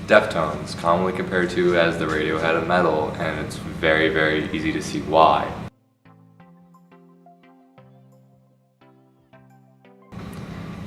Deftones, commonly compared to as the Radiohead of metal, and it's very, very easy to see why.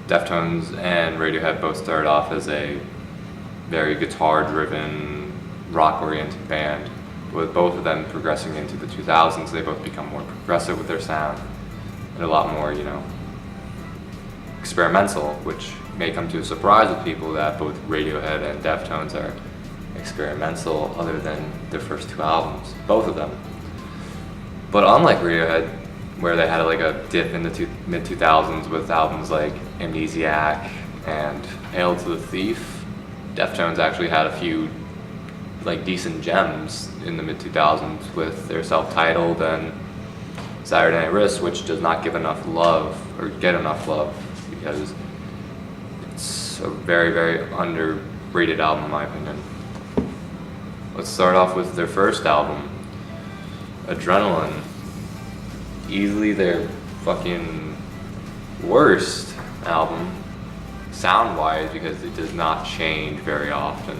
Deftones and Radiohead both started off as a very guitar-driven, rock-oriented band. With both of them progressing into the 2000s, they both become more progressive with their sound and a lot more, experimental, which may come to a surprise with people that both Radiohead and Deftones are experimental other than their first two albums, both of them. But unlike Radiohead, where they had like a dip in the mid-2000s with albums like Amnesiac and Hail to the Thief, Deftones actually had a few decent gems in the mid-2000s with their self-titled and Saturday Night Wrist, which does not give enough love or get enough love because it's a very, very underrated album in my opinion. Let's start off with their first album, Adrenaline. Easily their fucking worst album, sound-wise, because it does not change very often.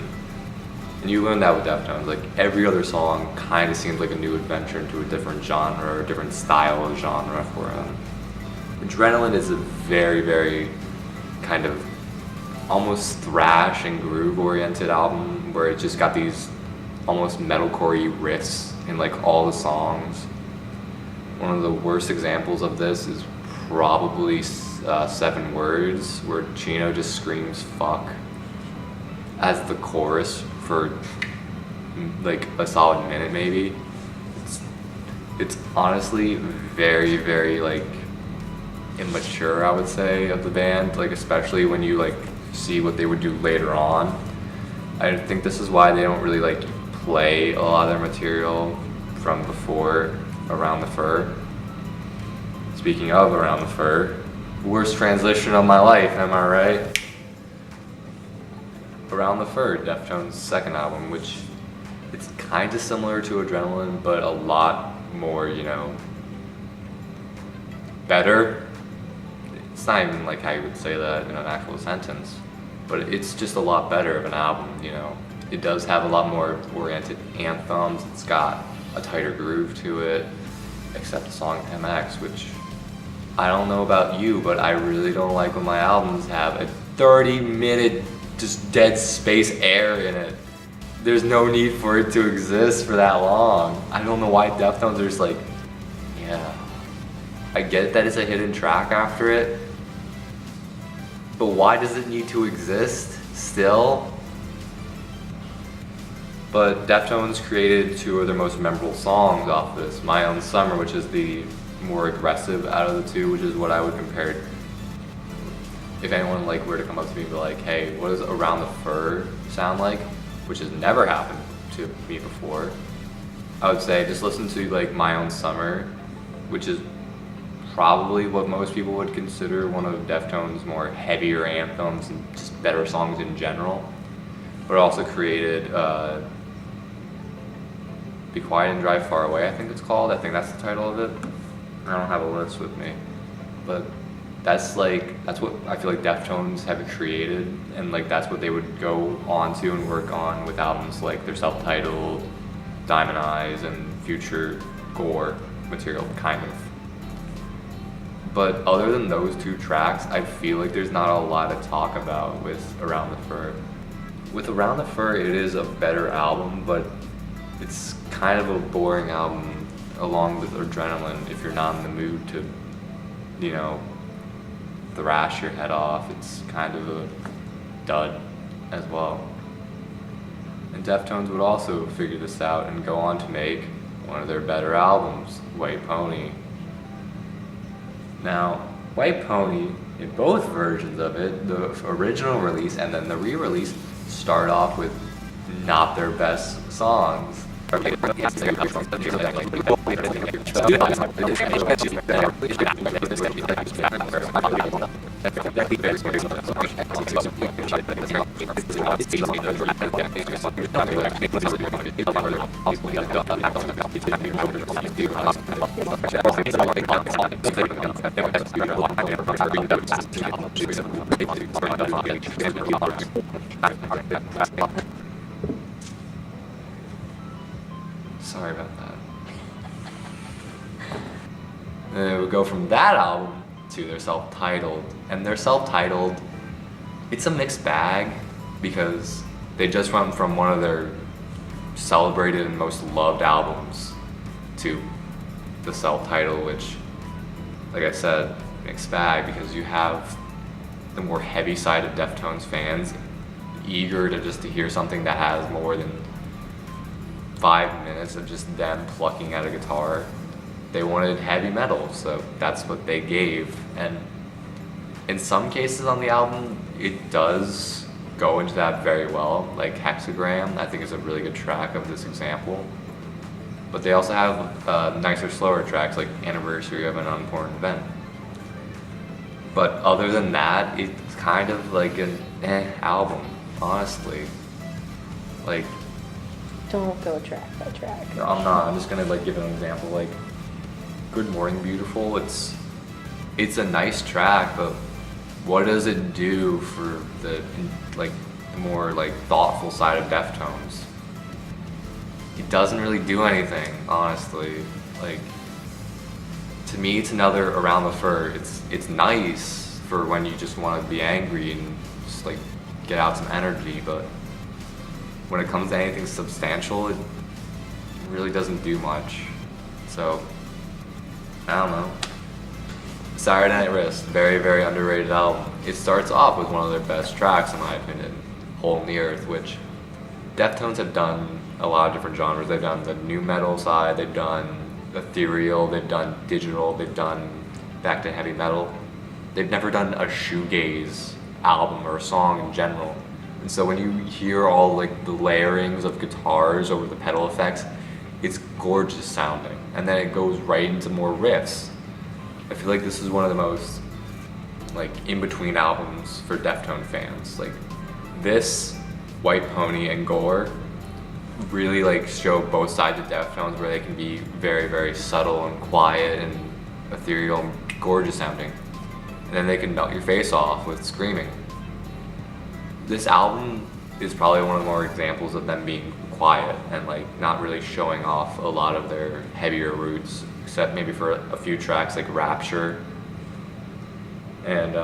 And you learn that with Deftones. Like, every other song kind of seems like a new adventure into a different genre or a different style of genre for them. Adrenaline is a very, very kind of almost thrash and groove-oriented album where it just got these almost metalcore-y riffs in like all the songs. One of the worst examples of this is probably 7 Words, where Chino just screams fuck as the chorus for like a solid minute maybe. It's honestly very, very like immature, I would say, of the band, like especially when you like see what they would do later on. I think this is why they don't really like play a lot of their material from before Around the Fur. Speaking of Around the Fur, worst transition of my life, am I right? Around the Fur, Deftones' second album, which it's kind of similar to Adrenaline, but a lot more, better. It's not even like how you would say that in an actual sentence, but it's just a lot better of an album, It does have a lot more oriented anthems, it's got a tighter groove to it, except the song MX, which I don't know about you, but I really don't like when my albums have a 30-minute just dead space air in it. There's no need for it to exist for that long. I don't know why Deftones are just like, yeah. I get that it's a hidden track after it, but why does it need to exist still? But Deftones created 2 of their most memorable songs off this. My Own Summer, which is the more aggressive out of the 2, which is what I would compare it. If anyone were to come up to me and be like, hey, what does Around the Fur sound like? Which has never happened to me before. I would say just listen to My Own Summer, which is probably what most people would consider one of Deftones' more heavier anthems and just better songs in general. But it also created Be Quiet and Drive Far Away, I think it's called. I think that's the title of it. I don't have a list with me, but that's what I feel like Deftones have created, and that's what they would go on to and work on with albums like their self-titled Diamond Eyes and future Gore material, kind of. But other than those 2 tracks, I feel like there's not a lot to talk about with Around the Fur. With Around the Fur, it is a better album, but it's kind of a boring album along with Adrenaline if you're not in the mood to, thrash your head off. It's kind of a dud as well. And Deftones would also figure this out and go on to make one of their better albums, White Pony. Now, White Pony, in both versions of it, the original release and then the re-release, start off with not their best songs. Sorry about that. And then it would go from that album to their self-titled. And their self-titled, it's a mixed bag because they just went from one of their celebrated and most loved albums to the self-titled, which, like I said, mixed bag because you have the more heavy side of Deftones fans eager to hear something that has more than 5 minutes of just them plucking at a guitar. They wanted heavy metal, so that's what they gave. And in some cases on the album, it does go into that very well. Like Hexagram, I think is a really good track of this example. But they also have nicer, slower tracks like Anniversary of an Unimportant Event. But other than that, it's kind of like an album, honestly. Like, don't go track by track. No, I'm not. I'm just gonna like give an example. Like, Good Morning Beautiful. It's a nice track, but what does it do for the more like thoughtful side of Deftones? It doesn't really do anything, honestly. Like, to me, it's another Around the Fur. It's nice for when you just want to be angry and just like get out some energy, but when it comes to anything substantial, it really doesn't do much. So, I don't know. Saturday Night Wrist, very, very underrated album. It starts off with one of their best tracks, in my opinion, Hole in the Earth, which Deftones have done a lot of different genres. They've done the new metal side, they've done ethereal, they've done digital, they've done back to heavy metal. They've never done a shoegaze album or a song in general. And so when you hear all like the layerings of guitars over the pedal effects, it's gorgeous sounding. And then it goes right into more riffs. I feel like this is one of the most like in-between albums for Deftones fans. Like this, White Pony, and Gore really like show both sides of Deftones where they can be very, very subtle and quiet and ethereal and gorgeous sounding. And then they can melt your face off with screaming. This album is probably one of the more examples of them being quiet and like not really showing off a lot of their heavier roots, except maybe for a few tracks like Rapture. And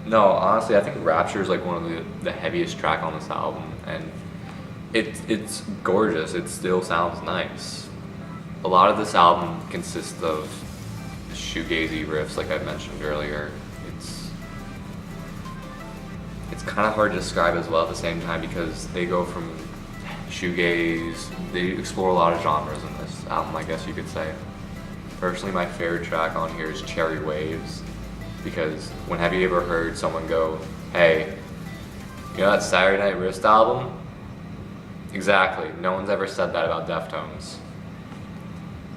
no, honestly, I think Rapture is like one of the heaviest track on this album, and it's gorgeous. It still sounds nice. A lot of this album consists of shoegazy riffs, like I mentioned earlier. It's kind of hard to describe as well at the same time because they go from shoegaze, they explore a lot of genres in this album, I guess you could say. Personally, my favorite track on here is Cherry Waves, because when have you ever heard someone go, hey, you know that Saturday Night Wrist album? Exactly, no one's ever said that about Deftones.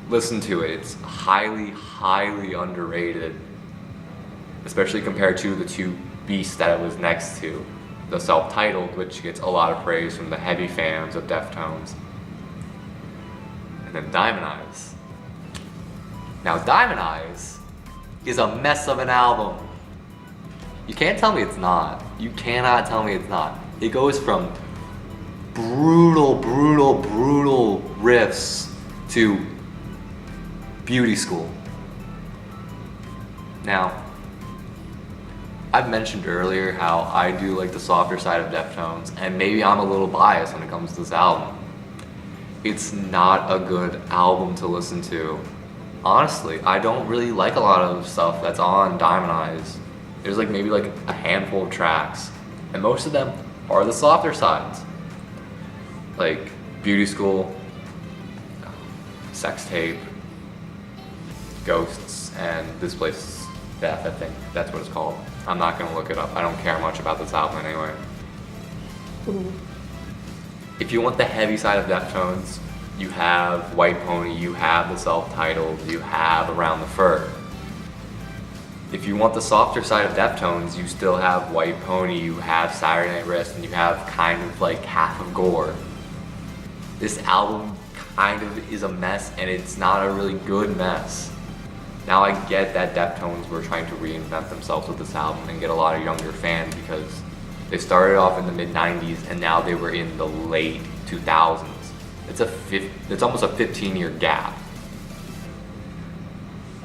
Listen to it, it's highly, highly underrated, especially compared to the two beasts that it was next to. The self-titled, which gets a lot of praise from the heavy fans of Deftones. And then Diamond Eyes. Now Diamond Eyes is a mess of an album. You can't tell me it's not. You cannot tell me it's not. It goes from brutal, brutal, brutal riffs to Beauty School. Now, I've mentioned earlier how I do like the softer side of Deftones, and maybe I'm a little biased when it comes to this album. It's not a good album to listen to. Honestly, I don't really like a lot of stuff that's on Diamond Eyes. There's like maybe like a handful of tracks, and most of them are the softer sides. Like Beauty School, Sex Tape, Ghosts, and This Place Death, I think that's what it's called. I'm not gonna look it up. I don't care much about this album anyway. Ooh. If you want the heavy side of Deftones, you have White Pony, you have the self-titled, you have Around the Fur. If you want the softer side of Deftones, you still have White Pony, you have Saturday Night Wrist, and you have kind of like half of Gore. This album kind of is a mess, and it's not a really good mess. Now I get that Deftones were trying to reinvent themselves with this album and get a lot of younger fans because they started off in the mid-90s and now they were in the late 2000s. It's almost a 15-year gap.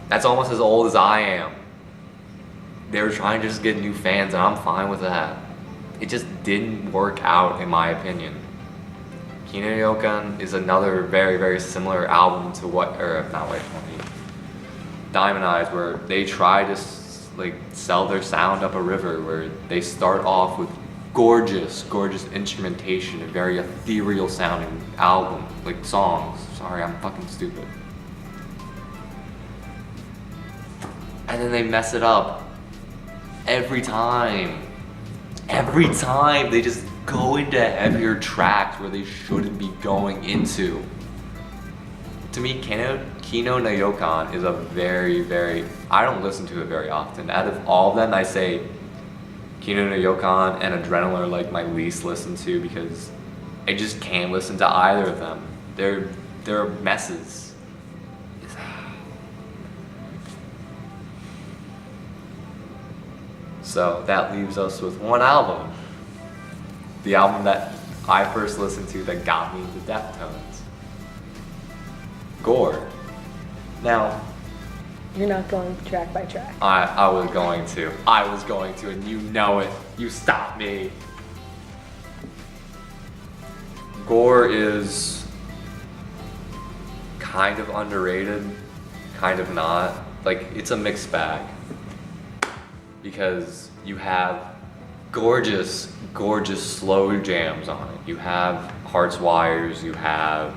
That's almost as old as I am. They were trying to just get new fans, and I'm fine with that. It just didn't work out, in my opinion. Kino Yokan is another very, very similar album to Diamond Eyes, where they try to sell their sound up a river, where they start off with gorgeous, gorgeous instrumentation, a very ethereal sounding album, songs. Sorry, I'm fucking stupid. And then they mess it up every time. Every time they just go into heavier tracks where they shouldn't be going into. To me, Kino no Yokan is a very, very, I don't listen to it very often. Out of all of them, I say Kino no Yokan and Adrenaline are my least listened to, because I just can't listen to either of them. They're messes. So that leaves us with one album. The album that I first listened to that got me into Deftones. Gore. Now, You're not going track by track. I was going to, and you know it. You stopped me. Gore is kind of underrated, kind of not. It's a mixed bag. Because you have gorgeous, gorgeous slow jams on it. You have Heart's Wires, you have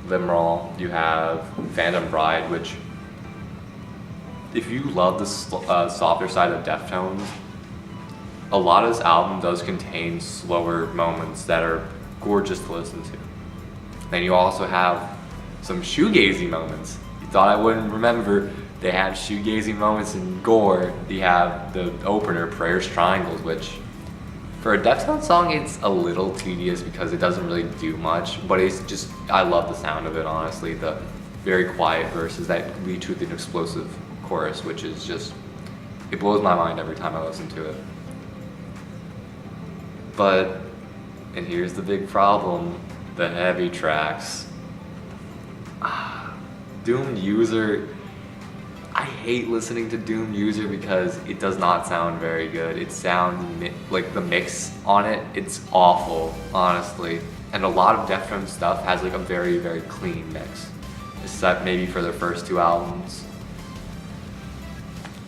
Limerall, you have Phantom Bride, which, if you love the softer side of Deftones, a lot of this album does contain slower moments that are gorgeous to listen to. Then you also have some shoegazy moments. You thought I wouldn't remember. They have shoegazy moments in Gore. You have the opener, Prayers Triangles, which for a Deftones song, it's a little tedious because it doesn't really do much, but it's just, I love the sound of it, honestly. The very quiet verses that lead to an explosive chorus, which is just, it blows my mind every time I listen to it. But, and here's the big problem, the heavy tracks. Doomed User, I hate listening to Doomed User because it does not sound very good. It sounds the mix on it, it's awful, honestly. And a lot of Deftones stuff has a very, very clean mix, except maybe for their first two albums.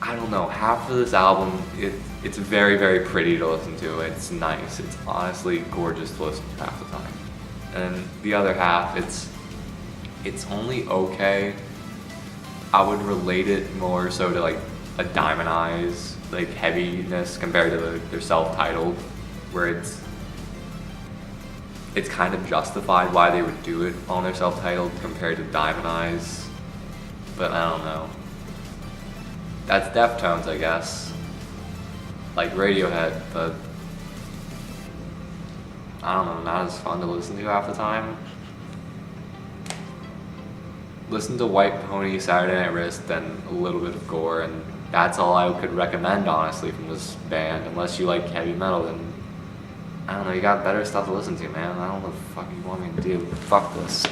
I don't know, half of this album, it's very, very pretty to listen to. It's nice, it's honestly gorgeous to listen to half the time. And the other half, it's only okay. I would relate it more so to a Diamond Eyes heaviness compared to their self-titled, where it's kind of justified why they would do it on their self-titled compared to Diamond Eyes. But I don't know. That's Deftones, I guess. Like Radiohead, but I don't know, not as fun to listen to half the time. Listen to White Pony, Saturday Night Wrist, then a little bit of Gore, and that's all I could recommend, honestly, from this band. Unless you like heavy metal, then I don't know, you got better stuff to listen to, man. I don't know what the fuck you want me to do. Fuck this.